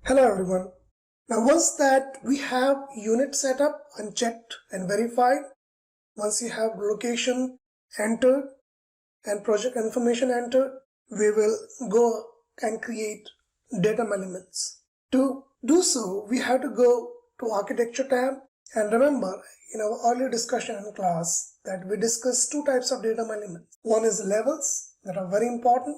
Hello everyone. Now once that we have unit set up and checked and verified, once you have location entered and project information entered, we will go and create datum elements. To do so, we have to go to Architecture tab, and remember in our earlier discussion in class that we discussed two types of datum elements. One is levels that are very important,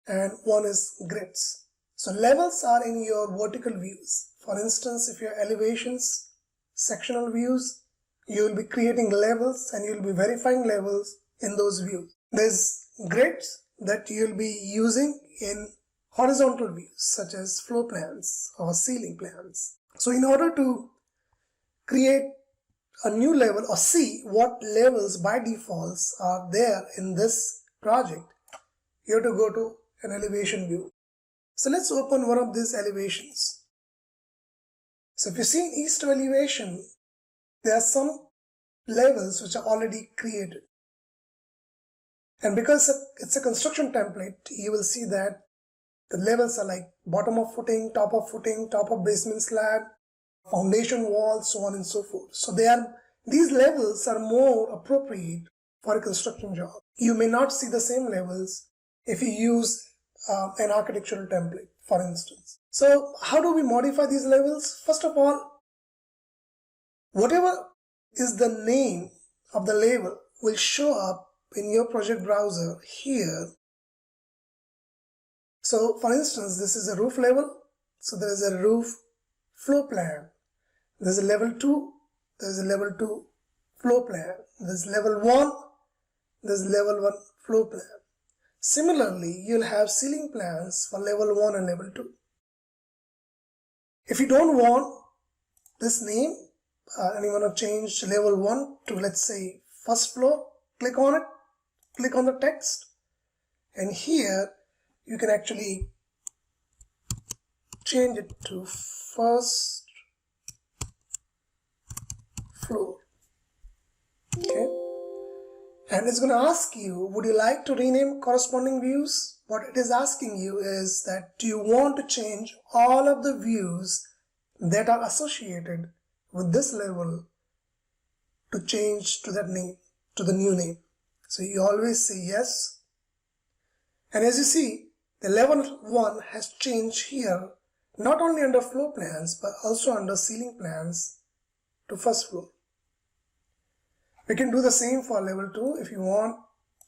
and one is grids. So levels are in your vertical views. For instance, if your elevations, sectional views, you will be creating levels and you will be verifying levels in those views. There's grids that you will be using in horizontal views such as floor plans or ceiling plans. So in order to create a new level or see what levels by defaults are there in this project, you have to go to an elevation view. So let's open one of these elevations. So if you see in east elevation, there are some levels which are already created. And because it's a construction template, you will see that the levels are like bottom of footing, top of basement slab, foundation wall, so on and so forth. So these levels are more appropriate for a construction job. You may not see the same levels if you use an architectural template, for instance. So how do we modify these levels? First of all, whatever is the name of the level will show up in your project browser here. So for instance, this is a roof level. So there is a roof floor plan. There's a level 2. There's a level 2 floor plan. There's level 1. There's level 1 floor plan. Similarly, you'll have ceiling plans for level 1 and level 2. If you don't want this name and you want to change level 1 to, let's say, first floor, click on it, click on the text, and here you can actually change it to first floor. Okay. And it's going to ask you, would you like to rename corresponding views? What it is asking you is that, do you want to change all of the views that are associated with this level to change to that name, to the new name? So you always say yes. And as you see, the level 1 has changed here, not only under floor plans, but also under ceiling plans to first floor. We can do the same for level 2 if you want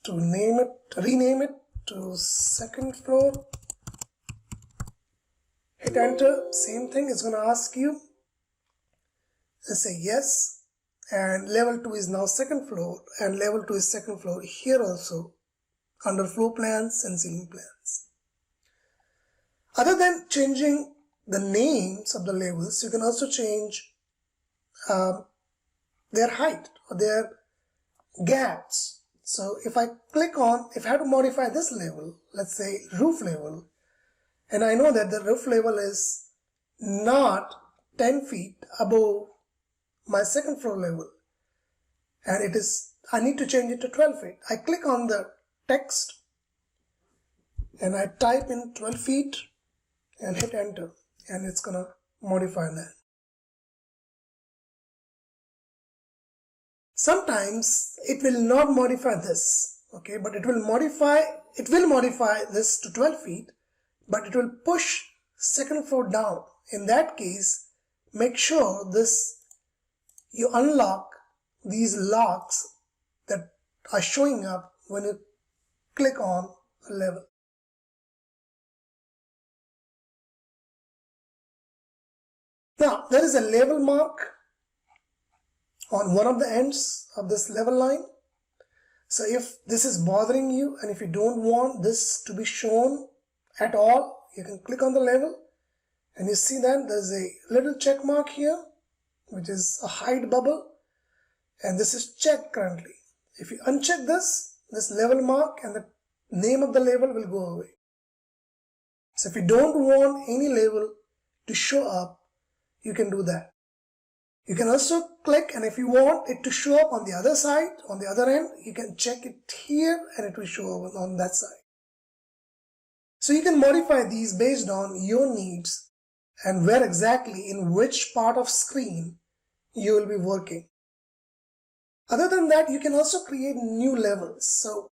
to rename it to second floor. Hit enter, same thing, it's going to ask you. Let's say yes, and level 2 is now second floor, and level 2 is second floor here also under floor plans and ceiling plans. Other than changing the names of the levels, you can also change their height or their gaps. So if I have to modify this level, let's say roof level, and I know that the roof level is not 10 feet above my second floor level, and I need to change it to 12 feet. I click on the text and I type in 12 feet and hit enter, and it's gonna modify that. Sometimes it will not modify this, okay, but it will modify this to 12 feet, but it will push second floor down. In that case, make sure you unlock these locks that are showing up when you click on a level. Now, there is a level mark on one of the ends of this level line. So if this is bothering you and if you don't want this to be shown at all, you can click on the level and you see that there's a little check mark here, which is a hide bubble, and this is checked currently. If you uncheck this level mark, and the name of the level will go away. So if you don't want any level to show up, you can do that. You can also click, and if you want it to show up on the other side, on the other end, you can check it here and it will show up on that side. So you can modify these based on your needs and where exactly in which part of screen you will be working. Other than that, you can also create new levels. So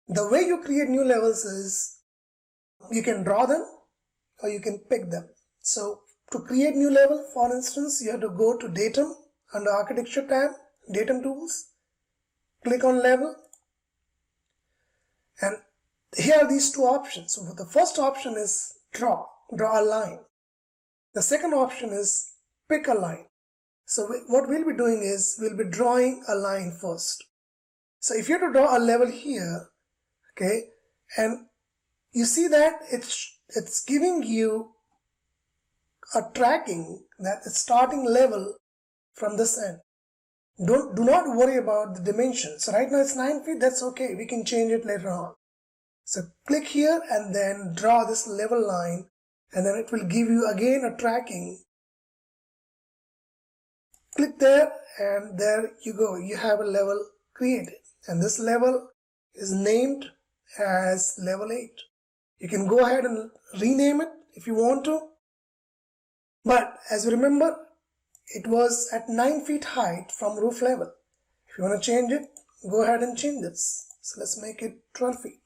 the way you create new levels is you can draw them or you can pick them. So to create new level, for instance, you have to go to Datum under Architecture tab, Datum Tools, click on Level, and here are these two options. So the first option is draw a line. The second option is pick a line. So what we'll be doing is we'll be drawing a line first. So if you have to draw a level here, okay, and you see that it's giving you a tracking that the starting level from this end. Do not worry about the dimensions. Right now it's 9 feet, that's okay. We can change it later on. So click here and then draw this level line, and then it will give you again a tracking. Click there and there you go. You have a level created, and this level is named as level 8. You can go ahead and rename it if you want to. But as you remember, it was at 9 feet height from roof level. If you want to change it, go ahead and change this. So let's make it 12 feet.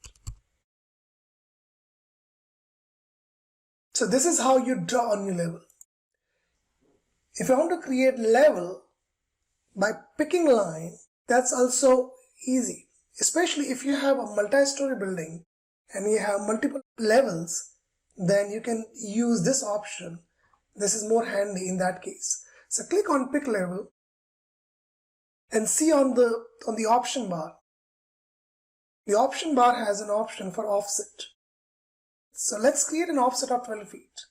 So this is how you draw a new level. If you want to create level by picking line, that's also easy. Especially if you have a multi-story building and you have multiple levels, then you can use this option. This is more handy in that case. So click on pick level and see on the option bar. The option bar has an option for offset. So let's create an offset of 12 feet.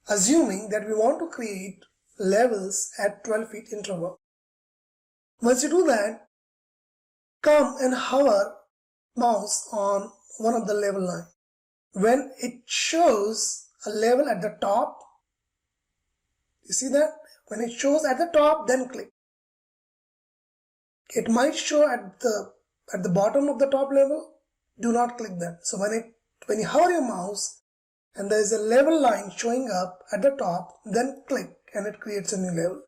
Assuming that we want to create levels at 12 feet interval. Once you do that, come and hover mouse on one of the level line. When it shows a level at the top, you see that? When it shows at the top, then click. It might show at the bottom of the top level. Do not click that. So when you hover your mouse and there is a level line showing up at the top, then click and it creates a new level.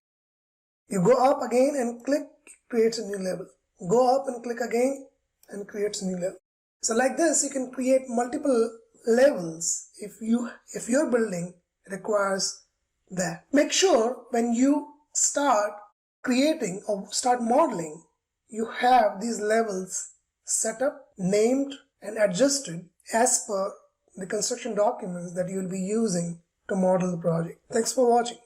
You go up again and click, it creates a new level. Go up and click again and creates a new level. So like this, you can create multiple levels if your building requires that. Make sure when you start creating or start modeling, you have these levels set up, named and adjusted as per the construction documents that you will be using to model the project. Thanks for watching.